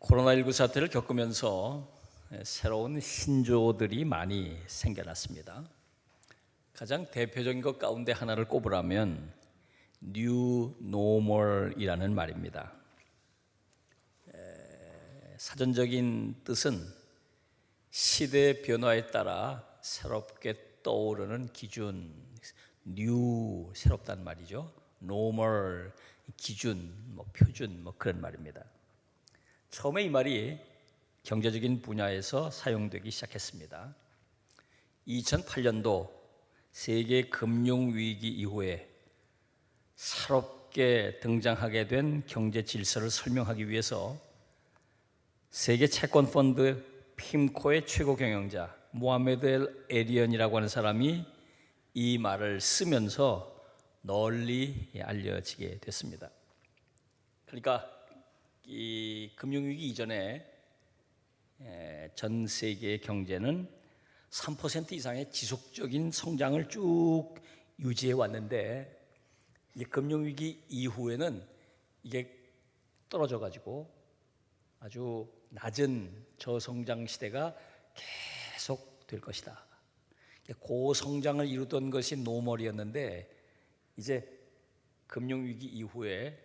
코로나19 사태를 겪으면서 새로운 신조어들이 많이 생겨났습니다. 가장 대표적인 것 가운데 하나를 꼽으라면 New Normal이라는 말입니다. 사전적인 뜻은 시대 변화에 따라 새롭게 떠오르는 기준, New, 새롭다는 말이죠. Normal, 기준, 표준, 그런 말입니다. 처음에 이 말이 경제적인 분야에서 사용되기 시작했습니다. 2008년도 세계 금융위기 이후에 새롭게 등장하게 된 경제 질서를 설명하기 위해서 세계 채권 펀드 핌코의 최고 경영자 모하메드 엘 에리언이라고 하는 사람이 이 말을 쓰면서 널리 알려지게 됐습니다. 그러니까 이 금융위기 이전에 전 세계의 경제는 3% 이상의 지속적인 성장을 쭉 유지해 왔는데 이제 금융위기 이후에는 이게 떨어져 가지고 아주 낮은 저성장 시대가 계속 될 것이다. 고성장을 이루던 것이 노멀이었는데 이제 금융위기 이후에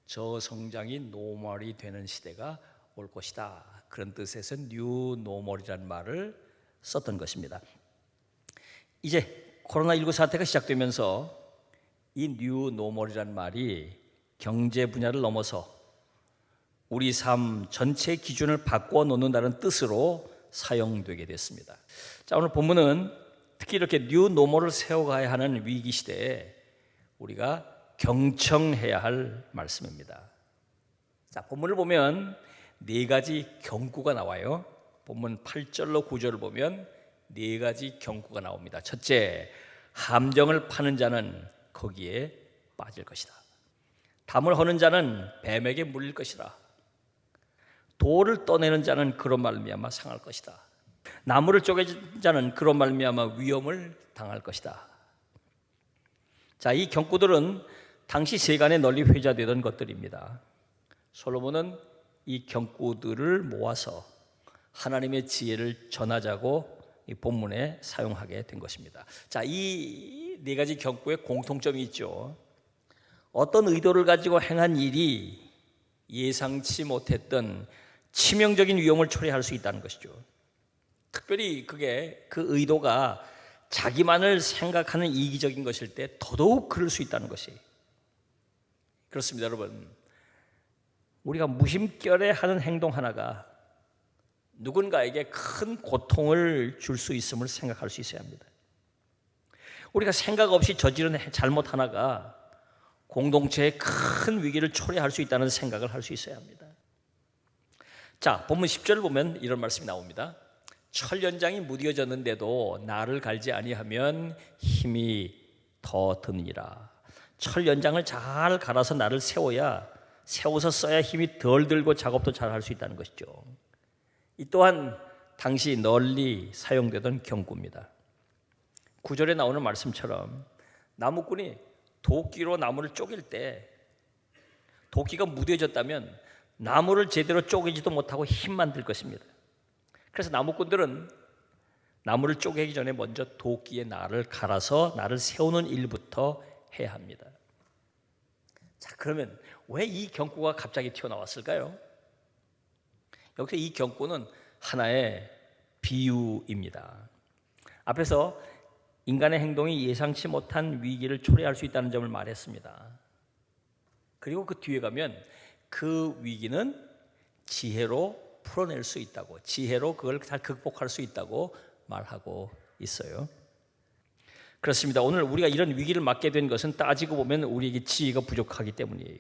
저성장이 노멀이 되는 시대가 올 것이다. 그런 뜻에서 뉴 노멀이라는 말을 썼던 것입니다. 이제 코로나19 사태가 시작되면서 이 뉴 노멀이라는 말이 경제 분야를 넘어서 우리 삶 전체 기준을 바꿔 놓는다는 뜻으로 사용되게 됐습니다. 자, 오늘 본문은 특히 이렇게 뉴 노멀을 세워가야 하는 위기 시대에 우리가 경청해야 할 말씀입니다. 자, 본문을 보면 네 가지 경고가 나와요. 본문 8절로 9절을 보면 네 가지 경고가 나옵니다. 첫째, 함정을 파는 자는 거기에 빠질 것이다. 담을 허는 자는 뱀에게 물릴 것이라. 돌을 떠내는 자는 그런 말미암아 상할 것이다. 나무를 쪼개는 자는 그런 말미암아 위험을 당할 것이다. 자, 이 경고들은 당시 세간에 널리 회자되던 것들입니다. 솔로몬은 이 경고들을 모아서 하나님의 지혜를 전하자고 이 본문에 사용하게 된 것입니다. 자, 이 네 가지 경고에 공통점이 있죠. 어떤 의도를 가지고 행한 일이 예상치 못했던 치명적인 위험을 초래할 수 있다는 것이죠. 특별히 그게 그 의도가 자기만을 생각하는 이기적인 것일 때 더더욱 그럴 수 있다는 것이 그렇습니다. 여러분, 우리가 무심결에 하는 행동 하나가 누군가에게 큰 고통을 줄 수 있음을 생각할 수 있어야 합니다. 우리가 생각 없이 저지른 잘못 하나가 공동체에 큰 위기를 초래할 수 있다는 생각을 할 수 있어야 합니다. 자, 본문 10절을 보면 이런 말씀이 나옵니다. 철연장이 무뎌졌는데도 나를 갈지 아니하면 힘이 더 드니라. 철연장을 잘 갈아서 나를 세워서 써야 힘이 덜 들고 작업도 잘 할 수 있다는 것이죠. 이 또한 당시 널리 사용되던 경고입니다. 9절에 나오는 말씀처럼 나무꾼이 도끼로 나무를 쪼갤 때 도끼가 무뎌졌다면 나무를 제대로 쪼개지도 못하고 힘만 들 것입니다. 그래서 나무꾼들은 나무를 쪼개기 전에 먼저 도끼에 나를 갈아서 나를 세우는 일부터 해야 합니다. 자, 그러면 왜 이 경고가 갑자기 튀어나왔을까요? 여기서 이 경고는 하나의 비유입니다. 앞에서 인간의 행동이 예상치 못한 위기를 초래할 수 있다는 점을 말했습니다. 그리고 그 뒤에 가면 그 위기는 지혜로 풀어낼 수 있다고, 지혜로 그걸 잘 극복할 수 있다고 말하고 있어요. 그렇습니다. 오늘 우리가 이런 위기를 맞게 된 것은 따지고 보면 우리에게 지혜가 부족하기 때문이에요.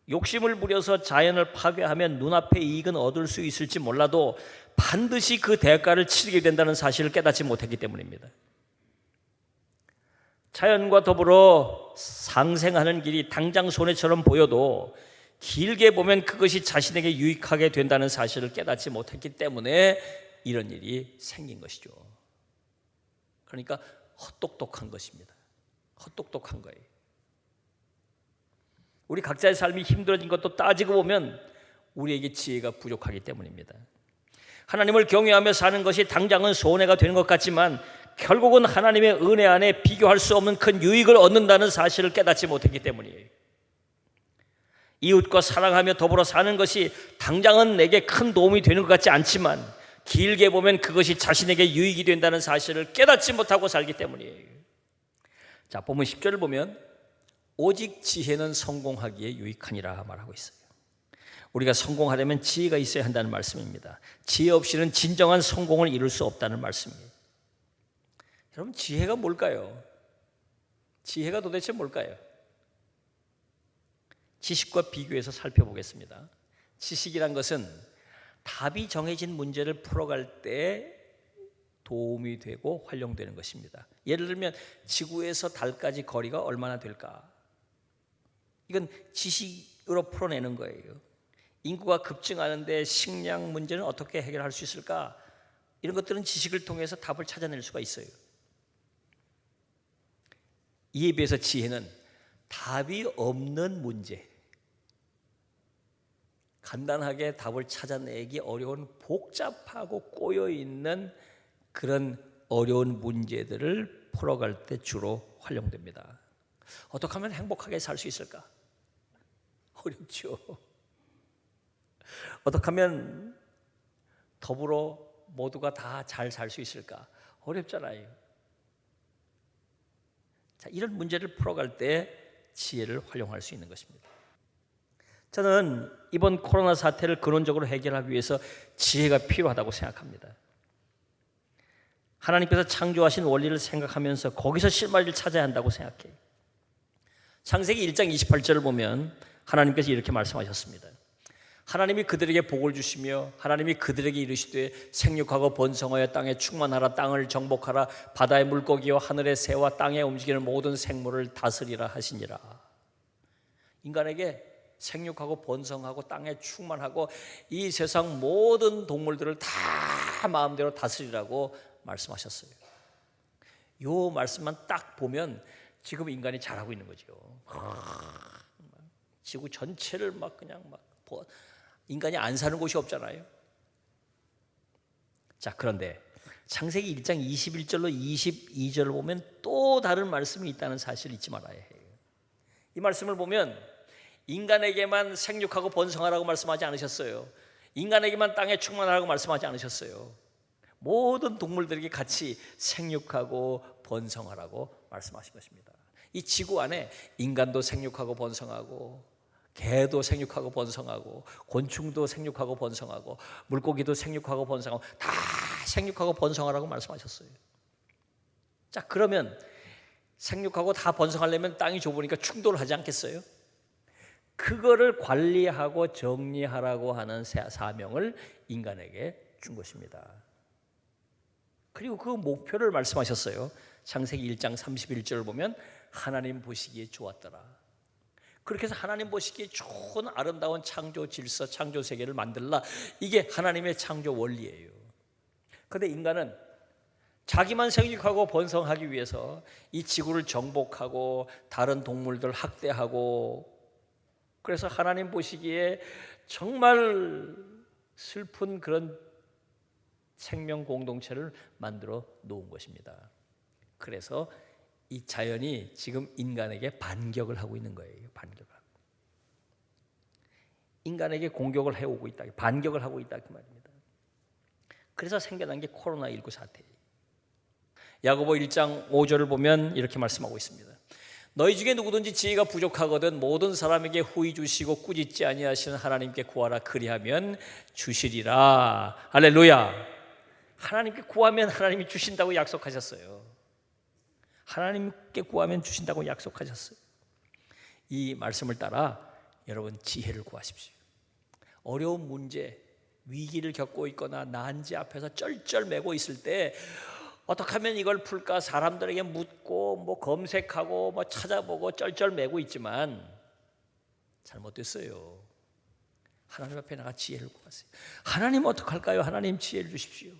욕심을 부려서 자연을 파괴하면 눈앞의 이익은 얻을 수 있을지 몰라도 반드시 그 대가를 치르게 된다는 사실을 깨닫지 못했기 때문입니다. 자연과 더불어 상생하는 길이 당장 손해처럼 보여도 길게 보면 그것이 자신에게 유익하게 된다는 사실을 깨닫지 못했기 때문에 이런 일이 생긴 것이죠. 그러니까 헛똑똑한 것입니다. 헛똑똑한 거예요. 우리 각자의 삶이 힘들어진 것도 따지고 보면 우리에게 지혜가 부족하기 때문입니다. 하나님을 경외하며 사는 것이 당장은 손해가 되는 것 같지만 결국은 하나님의 은혜 안에 비교할 수 없는 큰 유익을 얻는다는 사실을 깨닫지 못했기 때문이에요. 이웃과 사랑하며 더불어 사는 것이 당장은 내게 큰 도움이 되는 것 같지 않지만 길게 보면 그것이 자신에게 유익이 된다는 사실을 깨닫지 못하고 살기 때문이에요. 자, 본문 10절을 보면 오직 지혜는 성공하기에 유익하니라 말하고 있어요. 우리가 성공하려면 지혜가 있어야 한다는 말씀입니다. 지혜 없이는 진정한 성공을 이룰 수 없다는 말씀이에요. 여러분, 지혜가 뭘까요? 지혜가 도대체 뭘까요? 지식과 비교해서 살펴보겠습니다. 지식이란 것은 답이 정해진 문제를 풀어갈 때 도움이 되고 활용되는 것입니다. 예를 들면 지구에서 달까지 거리가 얼마나 될까? 이건 지식으로 풀어내는 거예요. 인구가 급증하는데 식량 문제는 어떻게 해결할 수 있을까? 이런 것들은 지식을 통해서 답을 찾아낼 수가 있어요. 이에 비해서 지혜는 답이 없는 문제, 간단하게 답을 찾아내기 어려운 복잡하고 꼬여있는 그런 어려운 문제들을 풀어갈 때 주로 활용됩니다. 어떻게 하면 행복하게 살 수 있을까? 어렵죠. 어떻게 하면 더불어 모두가 다 잘 살 수 있을까? 어렵잖아요. 자, 이런 문제를 풀어갈 때 지혜를 활용할 수 있는 것입니다. 저는 이번 코로나 사태를 근원적으로 해결하기 위해서 지혜가 필요하다고 생각합니다. 하나님께서 창조하신 원리를 생각하면서 거기서 실마리를 찾아야 한다고 생각해요. 창세기 1장 28절을 보면 하나님께서 이렇게 말씀하셨습니다. 하나님이 그들에게 복을 주시며 하나님이 그들에게 이르시되 생육하고 번성하여 땅에 충만하라. 땅을 정복하라. 바다의 물고기와 하늘의 새와 땅에 움직이는 모든 생물을 다스리라 하시니라. 인간에게 생육하고 번성하고 땅에 충만하고 이 세상 모든 동물들을 다 마음대로 다스리라고 말씀하셨어요. 이 말씀만 딱 보면 지금 인간이 잘하고 있는 거죠. 지구 전체를 막 그냥 막 인간이 안 사는 곳이 없잖아요. 자, 그런데 창세기 1장 21절로 22절을 보면 또 다른 말씀이 있다는 사실을 잊지 말아야 해요. 이 말씀을 보면 인간에게만 생육하고 번성하라고 말씀하지 않으셨어요. 인간에게만 땅에 충만하라고 말씀하지 않으셨어요. 모든 동물들에게 같이 생육하고 번성하라고 말씀하신 것입니다. 이 지구 안에 인간도 생육하고 번성하고 개도 생육하고 번성하고 곤충도 생육하고 번성하고 물고기도 생육하고 번성하고 다 생육하고 번성하라고 말씀하셨어요. 자, 그러면 생육하고 다 번성하려면 땅이 좁으니까 충돌을 하지 않겠어요? 그거를 관리하고 정리하라고 하는 사명을 인간에게 준 것입니다. 그리고 그 목표를 말씀하셨어요. 창세기 1장 31절을 보면 하나님 보시기에 좋았더라. 그렇게 해서 하나님 보시기에 좋은 아름다운 창조 질서, 창조 세계를 만들라. 이게 하나님의 창조 원리예요. 그런데 인간은 자기만 생육하고 번성하기 위해서 이 지구를 정복하고 다른 동물들 학대하고, 그래서 하나님 보시기에 정말 슬픈 그런 생명 공동체를 만들어 놓은 것입니다. 그래서 이 자연이 지금 인간에게 반격을 하고 있는 거예요. 반격을 하고. 인간에게 공격을 해오고 있다. 반격을 하고 있다 그 말입니다. 그래서 생겨난 게 코로나19 사태예요. 야고보 1장 5절을 보면 이렇게 말씀하고 있습니다. 너희 중에 누구든지 지혜가 부족하거든 모든 사람에게 후히 주시고 꾸짖지 아니하시는 하나님께 구하라. 그리하면 주시리라. 할렐루야. 하나님께 구하면 하나님이 주신다고 약속하셨어요. 하나님께 구하면 주신다고 약속하셨어요. 이 말씀을 따라 여러분 지혜를 구하십시오. 어려운 문제, 위기를 겪고 있거나 난제 앞에서 쩔쩔매고 있을 때 어떻게 하면 이걸 풀까 사람들에게 묻고 뭐 검색하고 뭐 찾아보고 쩔쩔매고 있지만 잘못됐어요. 하나님 앞에 나가 지혜를 구하세요. 하나님 어떡할까요? 하나님 지혜를 주십시오.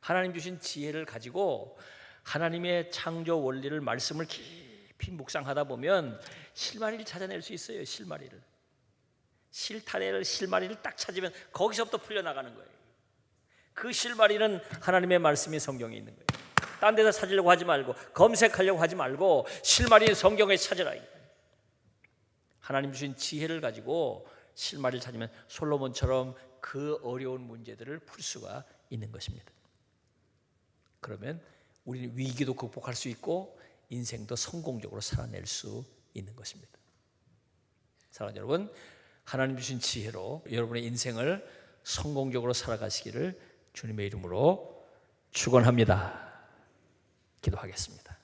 하나님 주신 지혜를 가지고 하나님의 창조 원리를 말씀을 깊이 묵상하다 보면 실마리를 찾아낼 수 있어요. 실마리를 실타래를 실마리를 딱 찾으면 거기서부터 풀려나가는 거예요. 그 실마리는 하나님의 말씀이 성경에 있는 거예요. 딴 데서 찾으려고 하지 말고 검색하려고 하지 말고 실마리는 성경에 찾으라. 하나님 주신 지혜를 가지고 실마리를 찾으면 솔로몬처럼 그 어려운 문제들을 풀 수가 있는 것입니다. 그러면 우리는 위기도 극복할 수 있고 인생도 성공적으로 살아낼 수 있는 것입니다. 사랑하는 여러분, 하나님 주신 지혜로 여러분의 인생을 성공적으로 살아가시기를 주님의 이름으로 축원합니다. 기도하겠습니다.